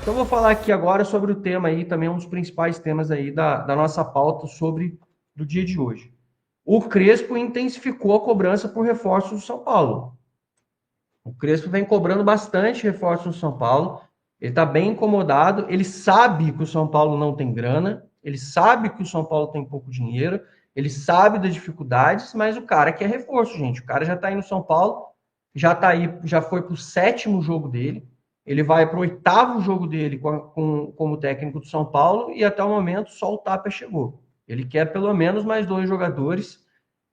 Então, eu vou falar aqui agora sobre o tema aí, também um dos principais temas aí da nossa pauta sobre do dia de hoje. O Crespo intensificou a cobrança por reforços do São Paulo. O Crespo vem cobrando bastante reforços no São Paulo. Ele está bem incomodado. Ele sabe que o São Paulo não tem grana. Ele sabe que o São Paulo tem pouco dinheiro. Ele sabe das dificuldades, mas o cara quer reforço, gente. O cara já está aí no São Paulo, já está aí, já foi para o sétimo jogo dele. Ele vai para o oitavo jogo dele como técnico do São Paulo e até o momento só o Tapa chegou. Ele quer pelo menos mais dois jogadores.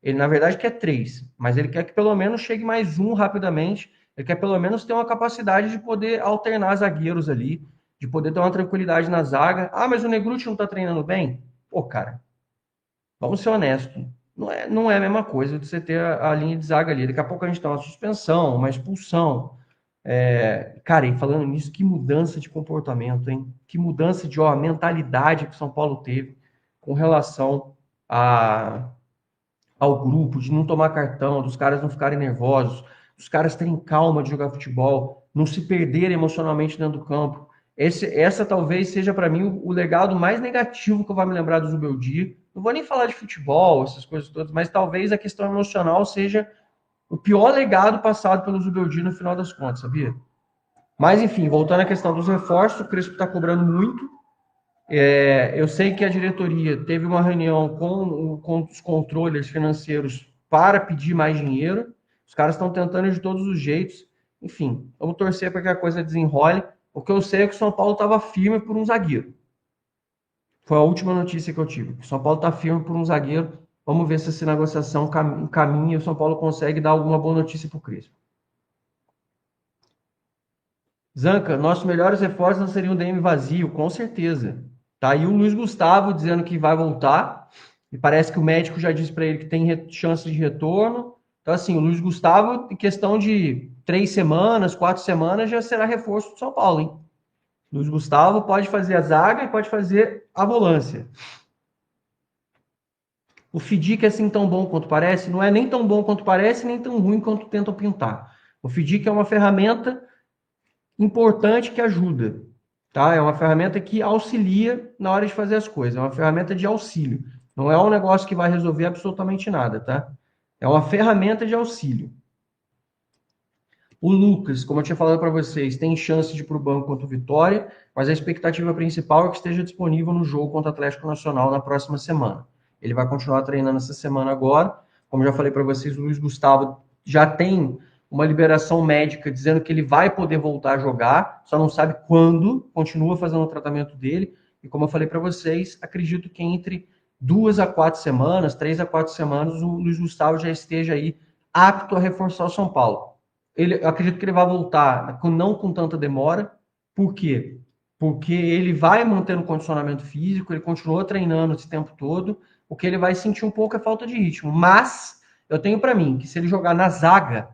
Ele, na verdade, quer três, mas ele quer que pelo menos chegue mais um rapidamente. Ele quer pelo menos ter uma capacidade de poder alternar zagueiros ali, de poder ter uma tranquilidade na zaga. Ah, mas o Negruti não tá treinando bem? Pô, cara, vamos ser honestos. Não é a mesma coisa de você ter a linha de zaga ali. Daqui a pouco a gente tem uma suspensão, uma expulsão. Cara, e falando nisso, que mudança de comportamento, hein? Que mudança de mentalidade que o São Paulo teve com relação a, ao grupo, de não tomar cartão, dos caras não ficarem nervosos, dos caras terem calma de jogar futebol, não se perderem emocionalmente dentro do campo. Essa talvez seja para mim o legado mais negativo que eu vou me lembrar do Zubeldia. Não vou nem falar de futebol, essas coisas todas, mas talvez a questão emocional seja o pior legado passado pelo Zubeldia no final das contas, sabia? Mas enfim, voltando à questão dos reforços, o Crespo está cobrando muito. Eu sei que a diretoria teve uma reunião com os controles financeiros para pedir mais dinheiro. Os caras estão tentando de todos os jeitos. Enfim, vamos torcer para que a coisa desenrole. O que eu sei é que o São Paulo estava firme por um zagueiro. Foi a última notícia que eu tive. O São Paulo está firme por um zagueiro. Vamos ver se essa negociação caminha e o São Paulo consegue dar alguma boa notícia para o Crespo. Zanca, nossos melhores reforços não seriam o DM vazio, com certeza. Tá aí o Luiz Gustavo dizendo que vai voltar, e parece que o médico já disse para ele que tem chance de retorno. Então, assim, o Luiz Gustavo, em questão de 3 semanas, 4 semanas, já será reforço do São Paulo, hein? Luiz Gustavo pode fazer a zaga e pode fazer a volância. O Fidic é assim tão bom quanto parece? Não é nem tão bom quanto parece, nem tão ruim quanto tentam pintar. O Fidic é uma ferramenta importante que ajuda, tá? É uma ferramenta que auxilia na hora de fazer as coisas, é uma ferramenta de auxílio. Não é um negócio que vai resolver absolutamente nada, tá? É uma ferramenta de auxílio. O Lucas, como eu tinha falado para vocês, tem chance de ir para o banco contra o Vitória, mas a expectativa principal é que esteja disponível no jogo contra o Atlético Nacional na próxima semana. Ele vai continuar treinando essa semana agora. Como já falei para vocês, o Luiz Gustavo já tem uma liberação médica dizendo que ele vai poder voltar a jogar, só não sabe quando, continua fazendo o tratamento dele. E como eu falei para vocês, acredito que entre 2 a 4 semanas, 3 a 4 semanas, o Luiz Gustavo já esteja aí apto a reforçar o São Paulo. Eu acredito que ele vai voltar não com tanta demora. Por quê? Porque ele vai mantendo o condicionamento físico, ele continuou treinando esse tempo todo. O que ele vai sentir um pouco é falta de ritmo. Mas eu tenho para mim que se ele jogar na zaga,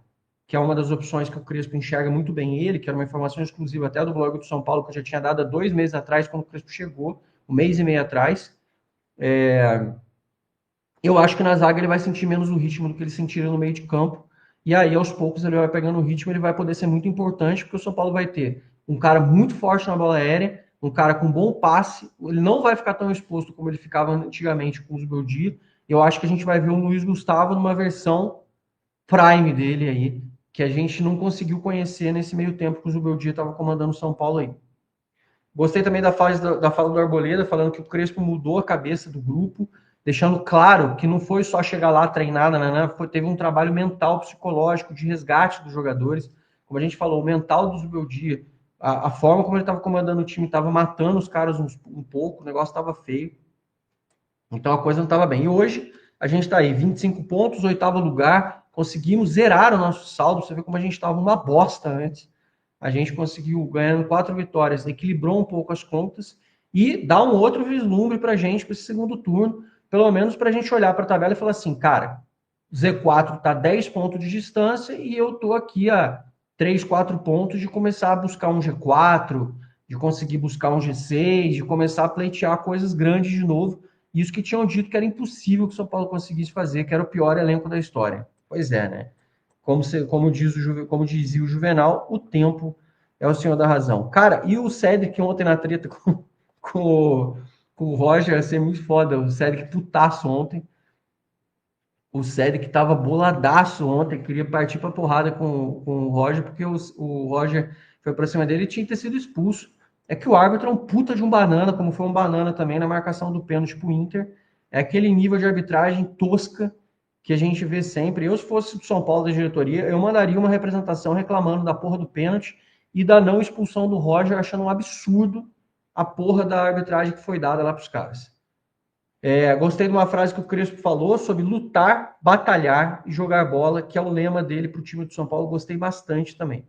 que é uma das opções que o Crespo enxerga muito bem ele, que era uma informação exclusiva até do blog do São Paulo, que eu já tinha dado há 2 meses atrás, quando o Crespo chegou, 1 mês e meio atrás. Eu acho que na zaga ele vai sentir menos o ritmo do que ele sentiria no meio de campo. E aí, aos poucos, ele vai pegando o ritmo, ele vai poder ser muito importante, porque o São Paulo vai ter um cara muito forte na bola aérea, um cara com bom passe, ele não vai ficar tão exposto como ele ficava antigamente com os Beldia. Eu acho que a gente vai ver o Luiz Gustavo numa versão prime dele aí, que a gente não conseguiu conhecer nesse meio tempo que o Zubeldia estava comandando o São Paulo aí. Gostei também da fala do Arboleda, falando que o Crespo mudou a cabeça do grupo, deixando claro que não foi só chegar lá, treinar, teve um trabalho mental, psicológico, de resgate dos jogadores. Como a gente falou, o mental do Zubeldia, a forma como ele estava comandando o time, estava matando os caras um pouco, o negócio estava feio. Então a coisa não estava bem. E hoje a gente está aí, 25 pontos, oitavo lugar, conseguimos zerar o nosso saldo. Você vê como a gente estava uma bosta antes. A gente conseguiu, ganhando 4 vitórias, equilibrou um pouco as contas e dá um outro vislumbre para a gente para esse segundo turno, pelo menos para a gente olhar para a tabela e falar assim, cara, Z4 está 10 pontos de distância e eu estou aqui a 3, 4 pontos de começar a buscar um G4, de conseguir buscar um G6, de começar a pleitear coisas grandes de novo. Isso que tinham dito que era impossível que o São Paulo conseguisse fazer, que era o pior elenco da história. Pois é, né? Como dizia o Juvenal, o tempo é o senhor da razão. Cara, e o Cedric ontem na treta com, com o Roger, ia ser muito foda. O Cedric putaço ontem. O Cedric tava boladaço ontem, queria partir pra porrada com o Roger, porque o Roger foi pra cima dele e tinha que ter sido expulso. É que o árbitro é um puta de um banana, como foi um banana também na marcação do pênalti pro Inter. É aquele nível de arbitragem tosca que a gente vê sempre. Eu, se fosse do São Paulo da diretoria, eu mandaria uma representação reclamando da porra do pênalti e da não expulsão do Roger, achando um absurdo a porra da arbitragem que foi dada lá pros caras. Gostei de uma frase que o Crespo falou sobre lutar, batalhar e jogar bola, que é o lema dele para o time do São Paulo. Gostei bastante também.